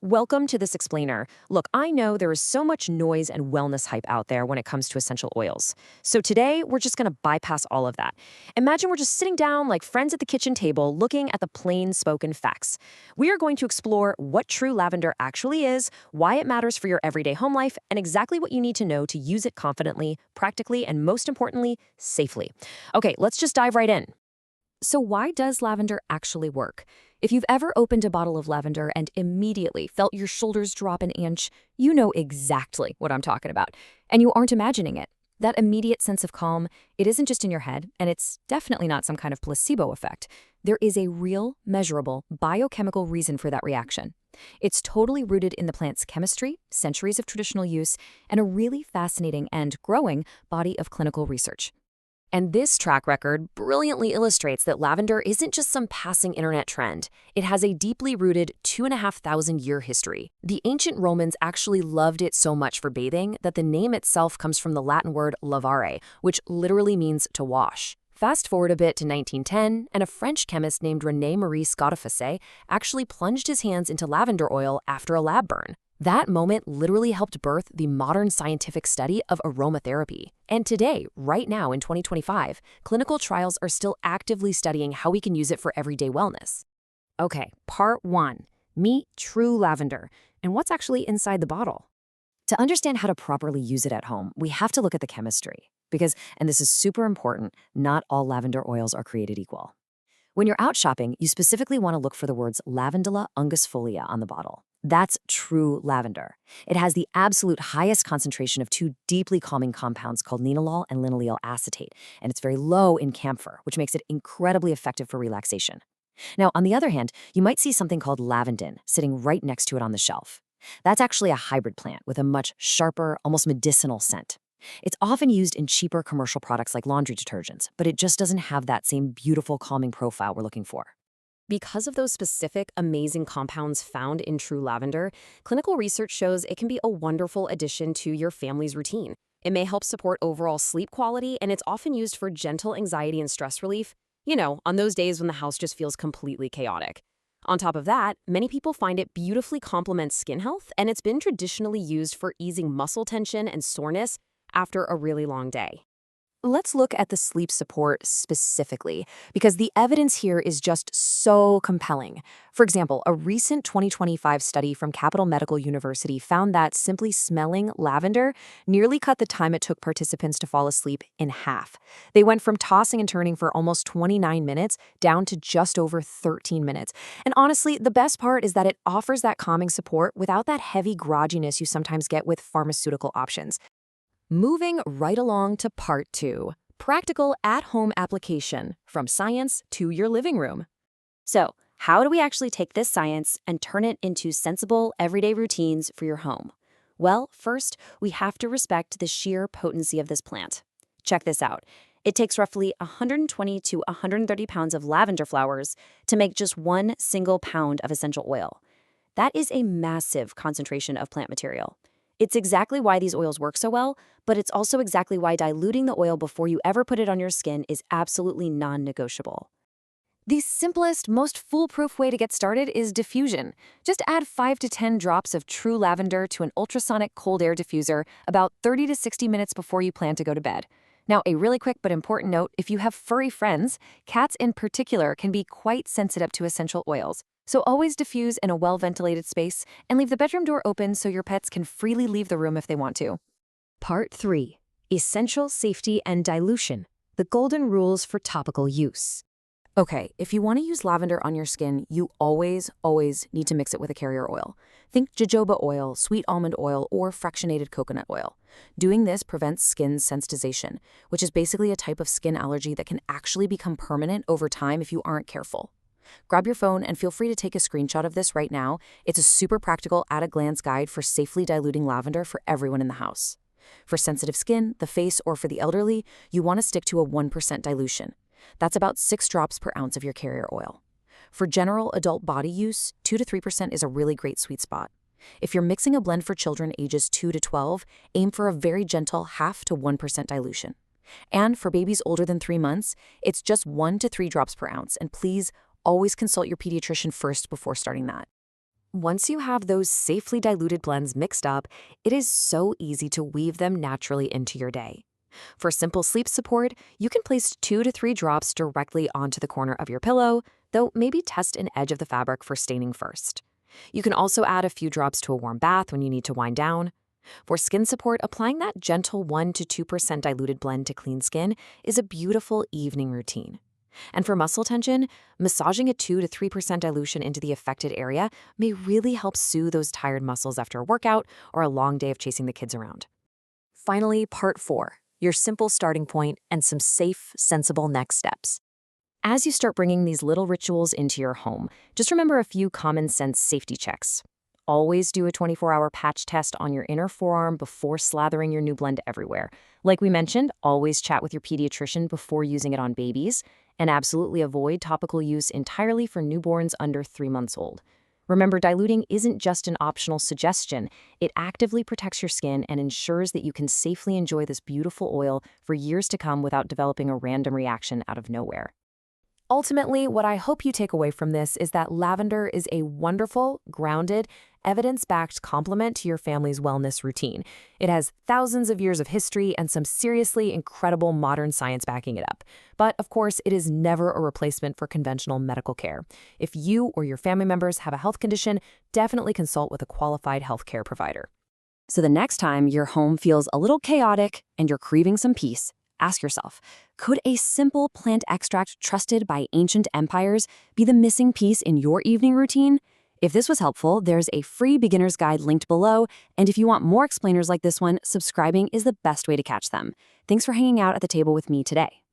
Welcome to this explainer. Look, I know there is so much noise and wellness hype out there when it comes to essential oils. So today, we're just going to bypass all of that. Imagine we're just sitting down like friends at the kitchen table looking at the plain spoken facts. We are going to explore what true lavender actually is, why it matters for your everyday home life, and exactly what you need to know to use it confidently, practically, and most importantly, safely. Okay, let's just dive right in. So why does lavender actually work? If you've ever opened a bottle of lavender and immediately felt your shoulders drop an inch, you know exactly what I'm talking about. And you aren't imagining it. That immediate sense of calm, it isn't just in your head, and it's definitely not some kind of placebo effect. There is a real, measurable, biochemical reason for that reaction. It's totally rooted in the plant's chemistry, centuries of traditional use, and a really fascinating and growing body of clinical research. And this track record brilliantly illustrates that lavender isn't just some passing internet trend. It has a deeply rooted 2,500-year history. The ancient Romans actually loved it so much for bathing that the name itself comes from the Latin word lavare, which literally means to wash. Fast forward a bit to 1910, and a French chemist named René-Marie Scotofficé actually plunged his hands into lavender oil after a lab burn. That moment literally helped birth the modern scientific study of aromatherapy. And today, right now in 2025, clinical trials are still actively studying how we can use it for everyday wellness. Okay, part one, meet true lavender, and what's actually inside the bottle. To understand how to properly use it at home, we have to look at the chemistry. Because, and this is super important, not all lavender oils are created equal. When you're out shopping, you specifically want to look for the words Lavandula unguifolia on the bottle. That's true lavender. It has the absolute highest concentration of two deeply calming compounds called linalool and linoleal acetate, and it's very low in camphor, which makes it incredibly effective for relaxation. Now, on the other hand, you might see something called lavandin sitting right next to it on the shelf. That's actually a hybrid plant with a much sharper, almost medicinal scent. It's often used in cheaper commercial products like laundry detergents, but it just doesn't have that same beautiful calming profile we're looking for. Because of those specific, amazing compounds found in true lavender, clinical research shows it can be a wonderful addition to your family's routine. It may help support overall sleep quality, and it's often used for gentle anxiety and stress relief, on those days when the house just feels completely chaotic. On top of that, many people find it beautifully complements skin health, and it's been traditionally used for easing muscle tension and soreness after a really long day. Let's look at the sleep support specifically, because the evidence here is just so compelling. For example, a recent 2025 study from Capital Medical University found that simply smelling lavender nearly cut the time it took participants to fall asleep in half. They went from tossing and turning for almost 29 minutes down to just over 13 minutes. And honestly, the best part is that it offers that calming support without that heavy grogginess you sometimes get with pharmaceutical options. Moving right along to part two, practical at-home application from science to your living room. So, how do we actually take this science and turn it into sensible, everyday routines for your home? Well, first, we have to respect the sheer potency of this plant. Check this out. It takes roughly 120 to 130 pounds of lavender flowers to make just 1 single pound of essential oil. That is a massive concentration of plant material. It's exactly why these oils work so well, but it's also exactly why diluting the oil before you ever put it on your skin is absolutely non-negotiable. The simplest, most foolproof way to get started is diffusion. Just add 5 to 10 drops of true lavender to an ultrasonic cold air diffuser about 30 to 60 minutes before you plan to go to bed. Now, a really quick but important note, if you have furry friends, cats in particular can be quite sensitive to essential oils. So always diffuse in a well-ventilated space and leave the bedroom door open so your pets can freely leave the room if they want to. Part 3. Essential Safety and Dilution. The Golden Rules for Topical Use. Okay, if you want to use lavender on your skin, you always need to mix it with a carrier oil. Think jojoba oil, sweet almond oil, or fractionated coconut oil. Doing this prevents skin sensitization, which is basically a type of skin allergy that can actually become permanent over time if you aren't careful. Grab your phone and feel free to take a screenshot of this right now. It's a super practical at-a-glance guide for safely diluting lavender for everyone in the house. For sensitive skin, the face, or for the elderly, you want to stick to a 1% dilution. That's about 6 drops per ounce of your carrier oil. For general adult body use, 2 to 3% is a really great sweet spot. If you're mixing a blend for children ages 2 to 12, aim for a very gentle 0.5 to 1% dilution. And for babies older than 3 months, it's just 1 to 3 drops per ounce, and please always consult your pediatrician first before starting that. Once you have those safely diluted blends mixed up, it is so easy to weave them naturally into your day. For simple sleep support, you can place 2 to 3 drops directly onto the corner of your pillow, though maybe test an edge of the fabric for staining first. You can also add a few drops to a warm bath when you need to wind down. For skin support, applying that gentle 1 to 2% diluted blend to clean skin is a beautiful evening routine. And for muscle tension, massaging a 2 to 3% dilution into the affected area may really help soothe those tired muscles after a workout or a long day of chasing the kids around. Finally, part 4, your simple starting point and some safe, sensible next steps. As you start bringing these little rituals into your home, just remember a few common sense safety checks. Always do a 24-hour patch test on your inner forearm before slathering your new blend everywhere. Like we mentioned, always chat with your pediatrician before using it on babies, and absolutely avoid topical use entirely for newborns under 3 months old. Remember, diluting isn't just an optional suggestion. It actively protects your skin and ensures that you can safely enjoy this beautiful oil for years to come without developing a random reaction out of nowhere. Ultimately, what I hope you take away from this is that lavender is a wonderful, grounded, evidence-backed complement to your family's wellness routine. It has thousands of years of history and some seriously incredible modern science backing it up. But of course, it is never a replacement for conventional medical care. If you or your family members have a health condition, definitely consult with a qualified healthcare provider. So the next time your home feels a little chaotic and you're craving some peace, ask yourself, could a simple plant extract trusted by ancient empires be the missing piece in your evening routine? If this was helpful, there's a free beginner's guide linked below, and if you want more explainers like this one, subscribing is the best way to catch them. Thanks for hanging out at the table with me today.